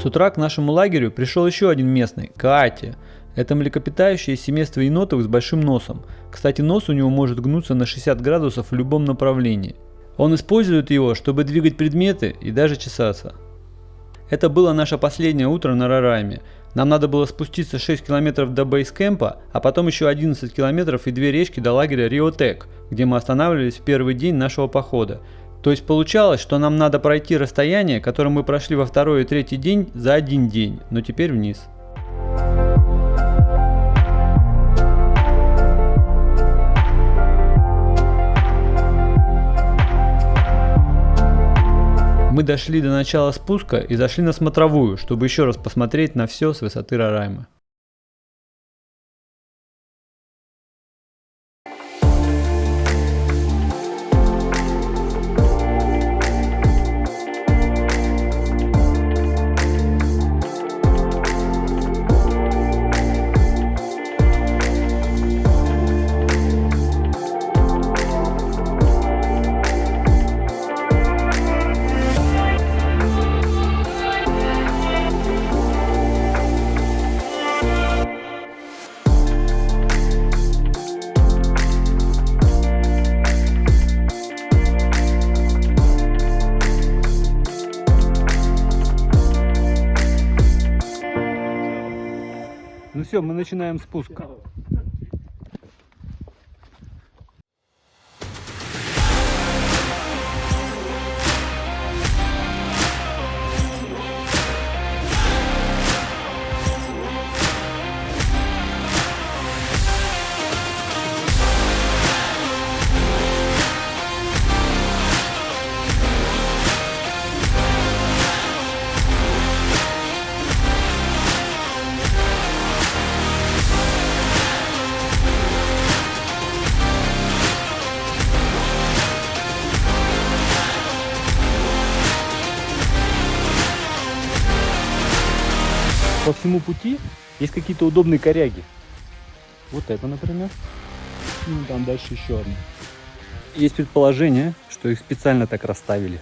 С утра к нашему лагерю пришел еще один местный – Каати. Это млекопитающее из семейства енотовых с большим носом. Кстати, нос у него может гнуться на 60 градусов в любом направлении. Он использует его, чтобы двигать предметы и даже чесаться. Это было наше последнее утро на Рорайме. Нам надо было спуститься 6 километров до бейскэмпа, а потом еще 11 километров и 2 речки до лагеря Риотек, где мы останавливались в первый день нашего похода. То есть получалось, что нам надо пройти расстояние, которое мы прошли во второй и третий день за один день, но теперь вниз. Мы дошли до начала спуска и зашли на смотровую, чтобы еще раз посмотреть на все с высоты Рорайма. Ну все, мы начинаем спуск. По всему пути есть какие-то удобные коряги. Вот это, например. Ну, там дальше еще одна. Есть предположение, что их специально так расставили.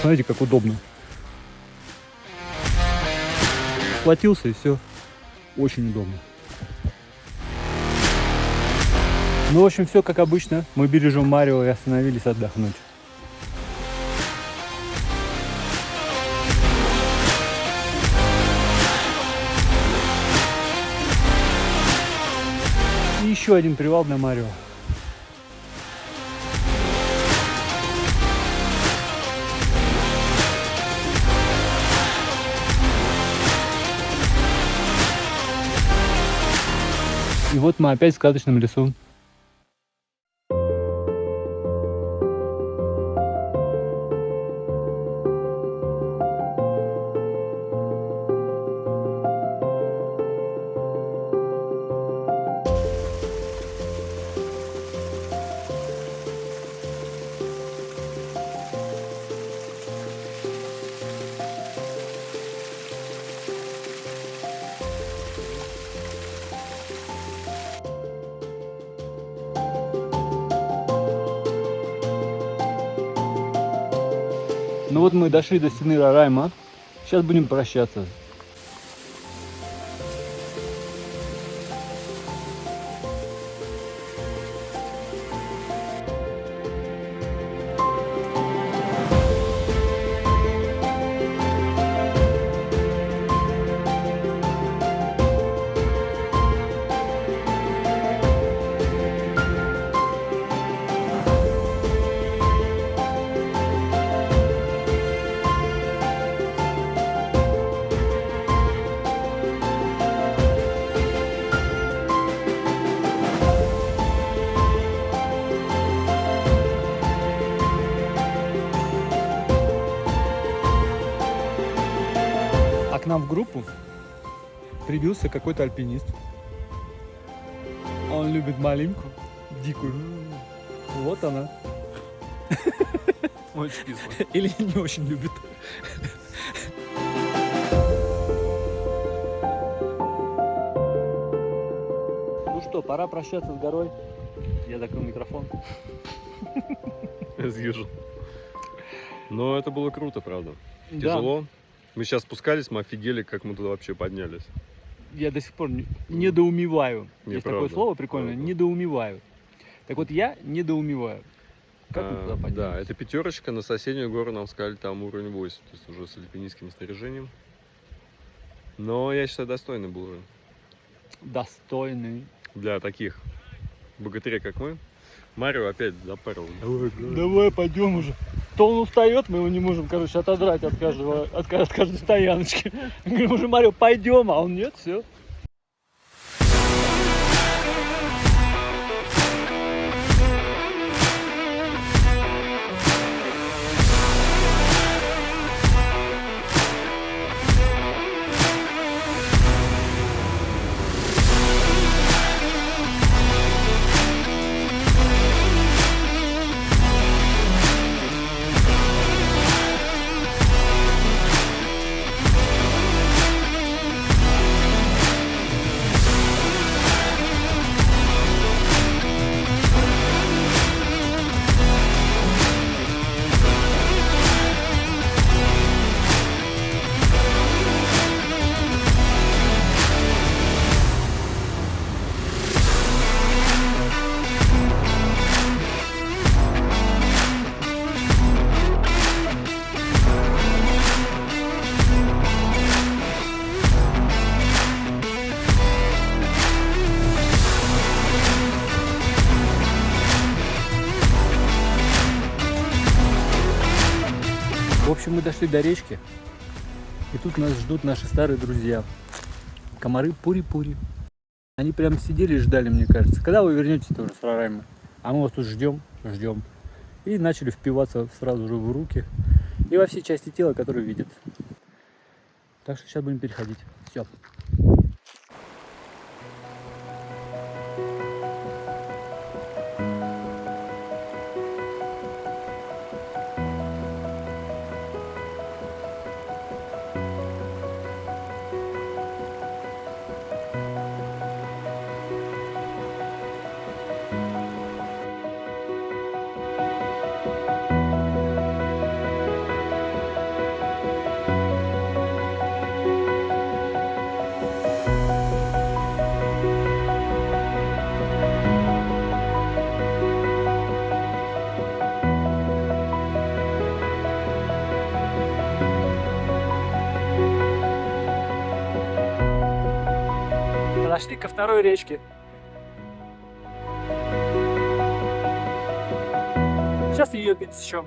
Смотрите, как удобно. Схватился и все. Очень удобно. Ну, в общем, все как обычно. Мы бережем Марио и остановились отдохнуть. И еще один привал для Марио. И вот мы опять в сказочном лесу. Ну вот мы дошли до стены Рорайма. Сейчас будем прощаться. А к нам в группу прибился какой-то альпинист. Он любит малинку дикую. Вот она. Очень кисло. Или не очень любит. Ну что, пора прощаться с горой. Я закрыл микрофон. As usual. Но это было круто, правда. Да. Тяжело. Мы сейчас спускались, мы офигели, как мы туда вообще поднялись. Я до сих пор недоумеваю. Не, Есть правда, такое слово прикольное, правда. недоумеваю. Так вот, я недоумеваю. Как мы туда Да, поднялись? это пятерочка, на соседнюю гору нам сказали, там уровень 8, то есть уже с альпинистским снаряжением. Но я считаю, достойный был уже. Достойный. Для таких богатырей, как мы. Марио опять запарил. Давай пойдем уже. То он устает, мы его не можем, короче, отодрать от каждой стояночки. Говорим, уже, Марио, пойдем, а он нет, все. В общем, мы дошли до речки, и тут нас ждут наши старые друзья. Комары Пури-Пури. Они прям сидели и ждали, мне кажется. Когда вы вернетесь-то уже с Рараймы? А мы вас тут ждем. И начали впиваться сразу же в руки и во все части тела, которые видят. Так что сейчас будем переходить. Все. Подошли ко второй речке. Сейчас ее пересечем.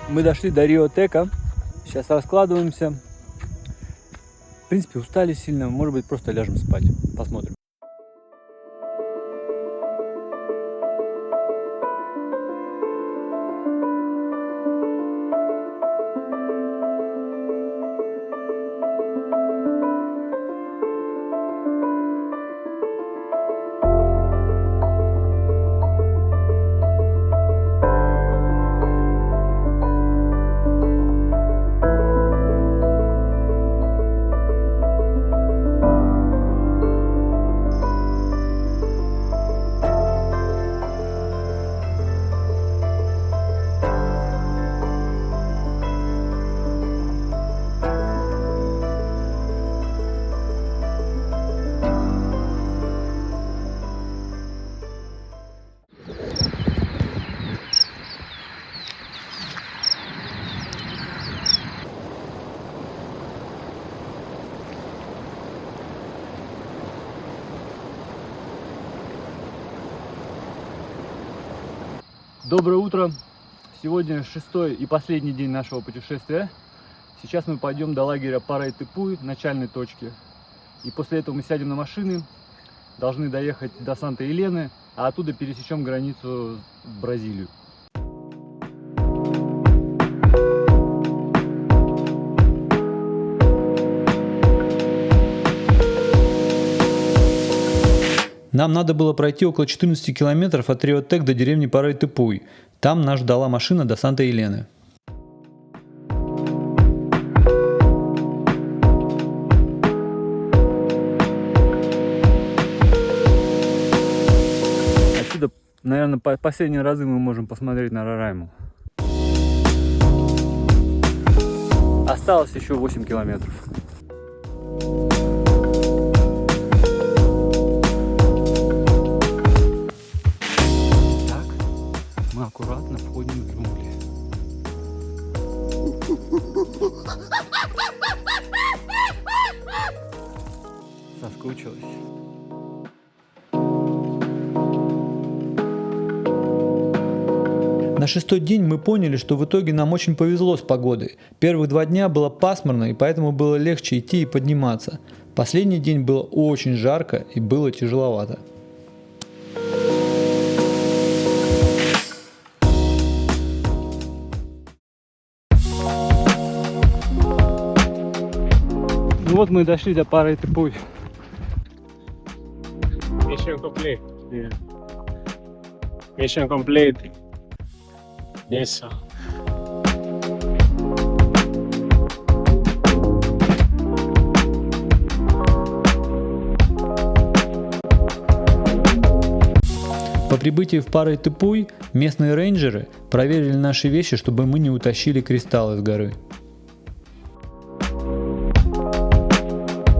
Мы дошли до Риотека. Сейчас раскладываемся. В принципе, устали сильно. Может быть, просто ляжем спать. Посмотрим. Доброе утро! Сегодня шестой и последний день нашего путешествия. Сейчас мы пойдем до лагеря Парай-Тыпуй, начальной точки. И после этого мы сядем на машины, должны доехать до Санта-Елены, а оттуда пересечем границу в Бразилию. Нам надо было пройти около 14 километров от Рио-Тек до деревни Парай-Тыпуй. Там нас ждала машина до Санта-Елены. Отсюда, наверное, последние разы мы можем посмотреть на Рарайму. Осталось еще 8 километров. Так, мы аккуратно входим в джунгли. Соскучилась. На 6-й день мы поняли, что в итоге нам очень повезло с погодой. Первых 2 дня было пасмурно, и поэтому было легче идти и подниматься. Последний день было очень жарко и было тяжеловато. Ну вот мы дошли до Парай-Тыпуй. Mission complete. Yeah. Mission complete. Yes, sir. По прибытии в Парай-Тыпуй местные рейнджеры проверили наши вещи, чтобы мы не утащили кристаллы с горы.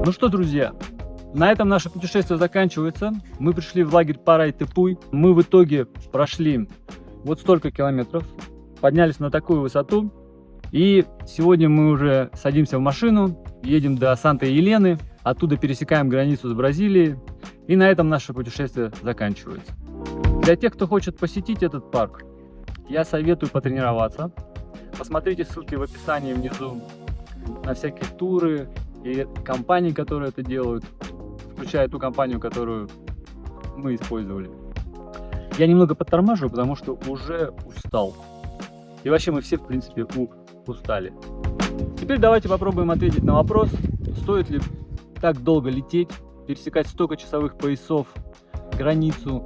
Ну что, друзья, на этом наше путешествие заканчивается. Мы пришли в лагерь Парай-Тыпуй. Мы в итоге прошли вот столько километров, поднялись на такую высоту. И сегодня мы уже садимся в машину, едем до Санта-Елены, оттуда пересекаем границу с Бразилией. И на этом наше путешествие заканчивается. Для тех, кто хочет посетить этот парк, я советую потренироваться. Посмотрите ссылки в описании внизу на всякие туры и компании, которые это делают, включая ту компанию, которую мы использовали. Я немного подтормаживаю, потому что уже устал. И вообще мы все, в принципе, устали. Теперь давайте попробуем ответить на вопрос, стоит ли так долго лететь, пересекать столько часовых поясов, границу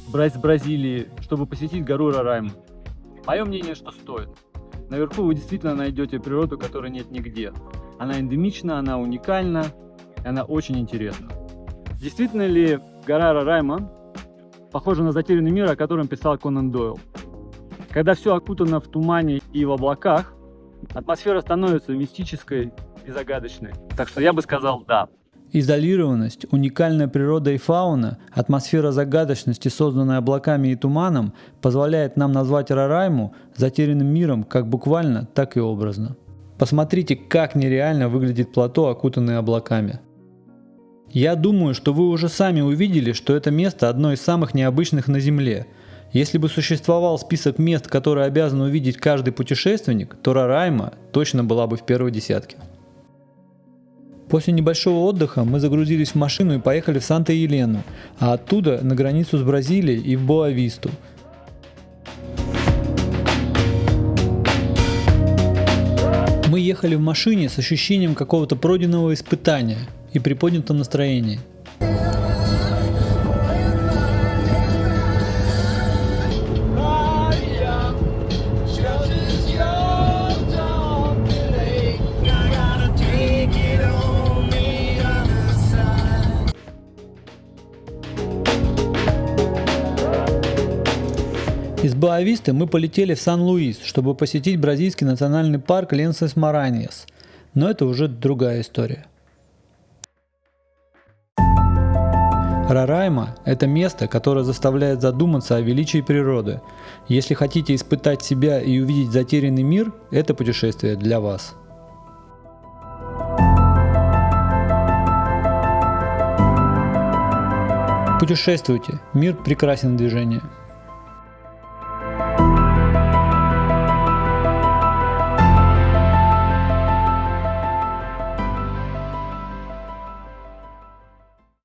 с Бразилии, чтобы посетить гору Рарайму. Мое мнение, что стоит. Наверху вы действительно найдете природу, которой нет нигде. Она эндемична, она уникальна, и она очень интересна. Действительно ли гора Рарайма похожа на затерянный мир, о котором писал Конан Дойл? Когда все окутано в тумане и в облаках, атмосфера становится мистической и загадочной. Так что я бы сказал да. Изолированность, уникальная природа и фауна, атмосфера загадочности, созданная облаками и туманом, позволяет нам назвать Рарайму затерянным миром как буквально, так и образно. Посмотрите, как нереально выглядит плато, окутанное облаками. Я думаю, что вы уже сами увидели, что это место одно из самых необычных на Земле. Если бы существовал список мест, которые обязан увидеть каждый путешественник, то Рарайма точно была бы в первой десятке. После небольшого отдыха мы загрузились в машину и поехали в Санта-Елену, а оттуда на границу с Бразилией и в Боа-Висту. Мы ехали в машине с ощущением какого-то пройденного испытания и приподнятом настроении. Из Боа-Висты мы полетели в Сан-Луис, чтобы посетить бразильский национальный парк Ленсес-Мараньяс. Но это уже другая история. Рарайма – это место, которое заставляет задуматься о величии природы. Если хотите испытать себя и увидеть затерянный мир, это путешествие для вас. Путешествуйте, мир прекрасен в движении.